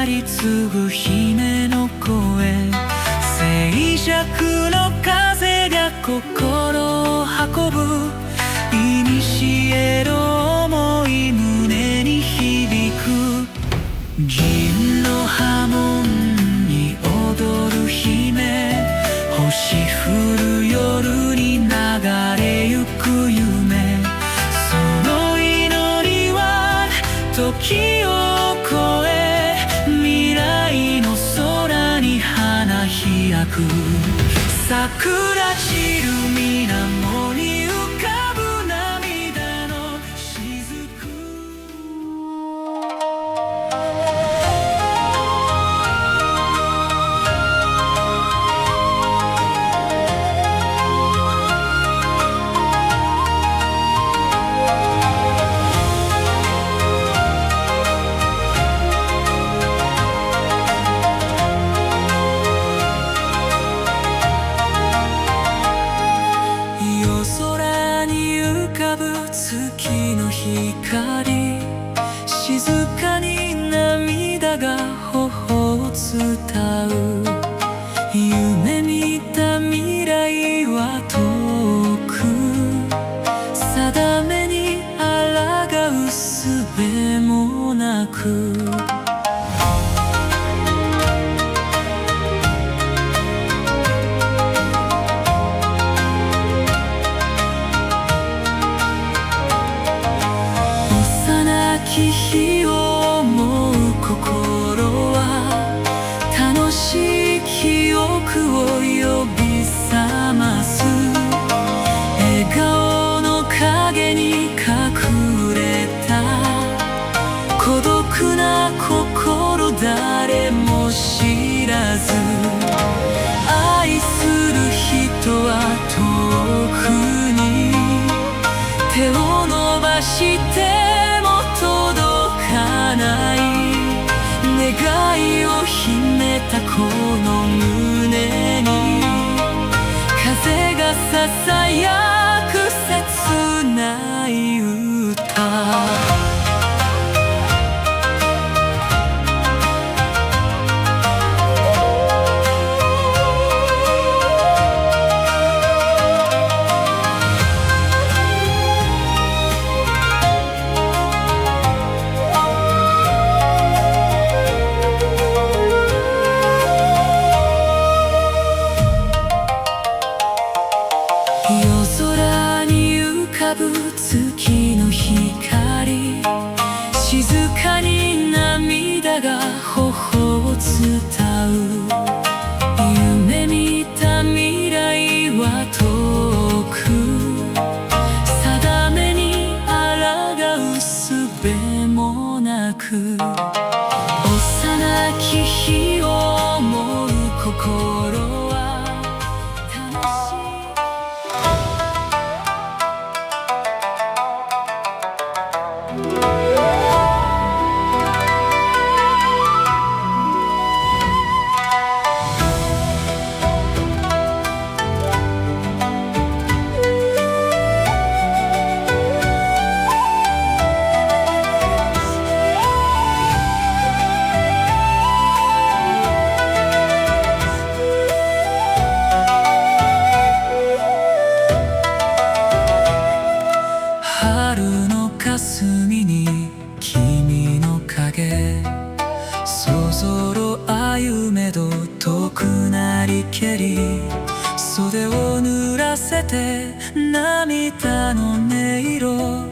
り継ぐ姫の声、静寂の風が心を運ぶ、古の想い胸に響く。銀の波紋に踊る姫、星降る夜に流れゆく夢、その祈りは時を超え、未来の空に花開く。桜散る水面に浮かぶ涙の雫。月の光、静かに涙が頬を伝う。夢見た未来は遠く、定めに抗う術もなく。日を思う心は、楽しい記憶を呼び覚ます。笑顔の影に隠れた孤独な心、誰も知らず。愛する人は遠くに手を伸ばして願いを秘めたこの胸に、風がささやく切ない歌。夜空に浮かぶ月の光、静かに涙が頬を伝う。夢見た未来は遠く、定めに抗う術もなく。幼き日を思う心は楽しい。春の霞に君の影、そぞろ歩めど遠くなりけり、袖を濡らせて涙の音色、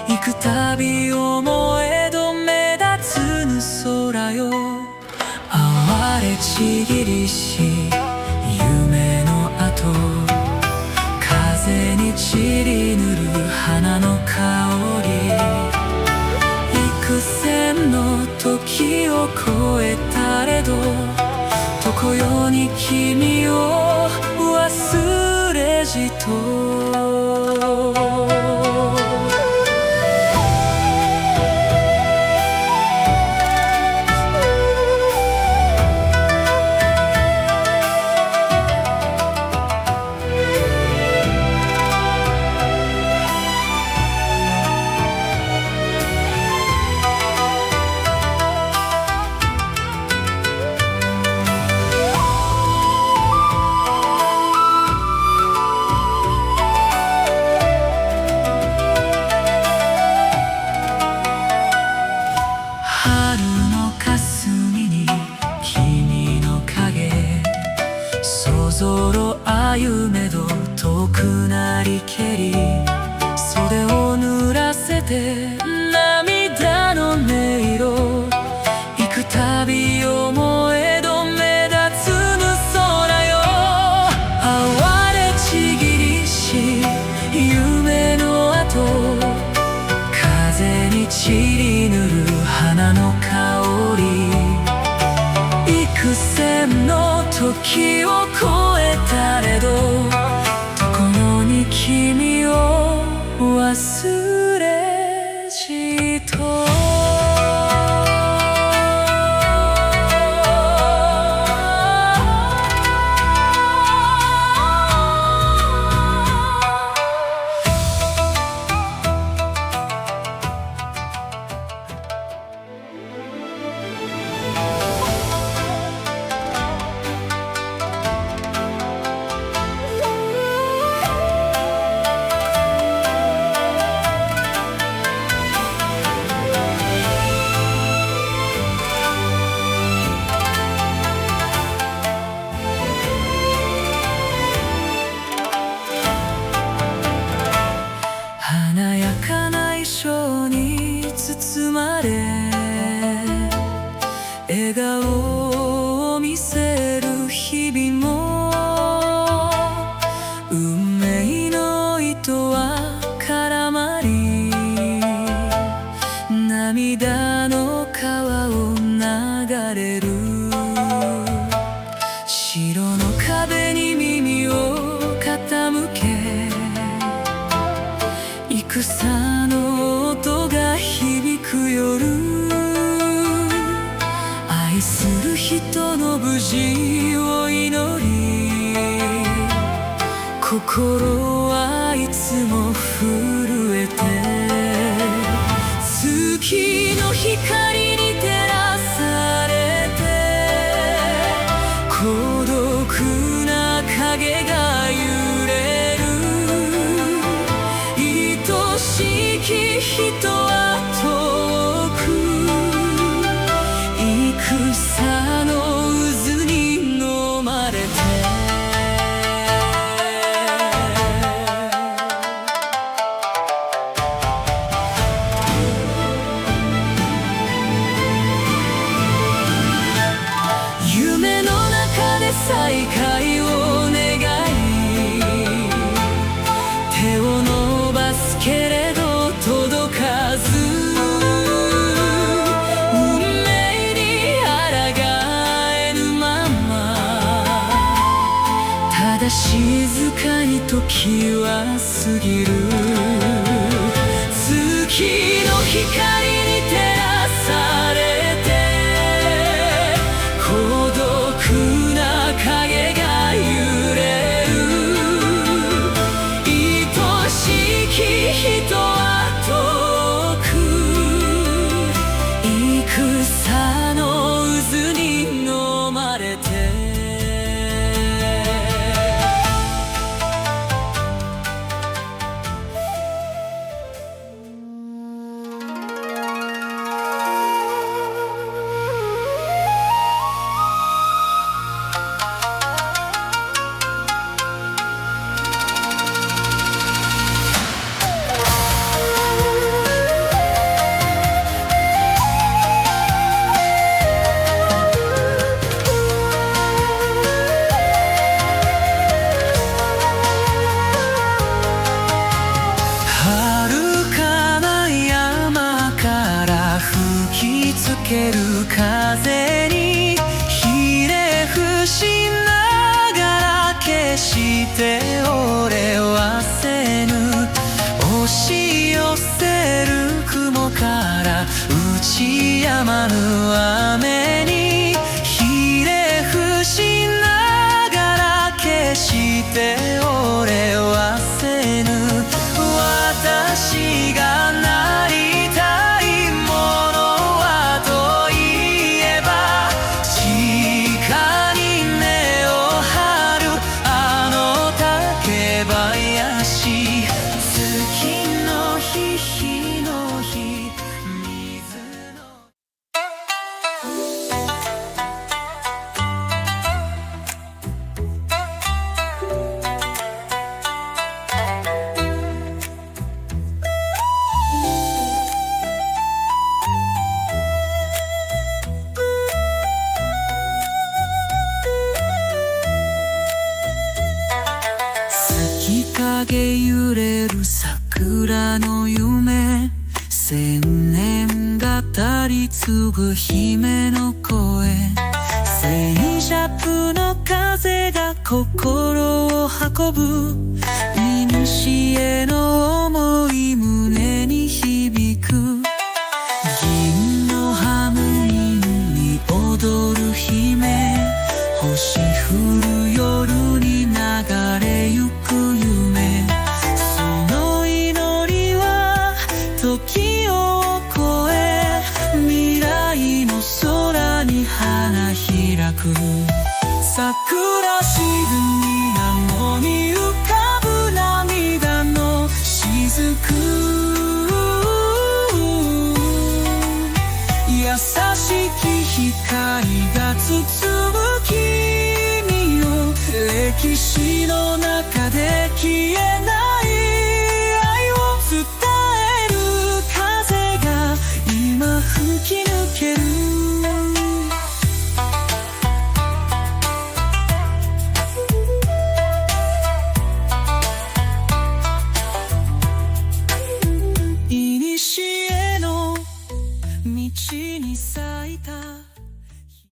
幾たび思えど目立つぬ空よ。哀れちぎりし夢の跡、風に散りぬる花の香り、幾千の時を超えたれど、常世に君を忘れじと。愛する人の無事を祈り、心はいつも震えて、月の光に照らされて、孤独な影が揺れる。愛しき人は遠く、幾さの渦に飲まれて、夢の中で再会を願い、手を伸ばすけれど届かず、運命に抗えぬまま、ただ静かに時は過ぎる。月の光に照らされて、孤独な影が揺れる。愛しき人は遠く、幾さの渦に飲まれて、ける風にひれ伏しながら決して俺はせぬ。押し寄せる雲から打ち止まぬ雨にひれ伏しながら決して俺はせぬ。私がなりたいものはといえば、地下に根を張るあの竹林。月の日日の日水の影揺れる桜の夢、千年語り継ぐ姫の声、静寂の風が心を運ぶ。古の想い胸に響く。銀のハムニンに踊る姫、星降る夜に流れゆく夢。その祈りは時を超え、未来の空に花開く。桜しぐみなのに浮かぶ涙の雫、優しき光が包む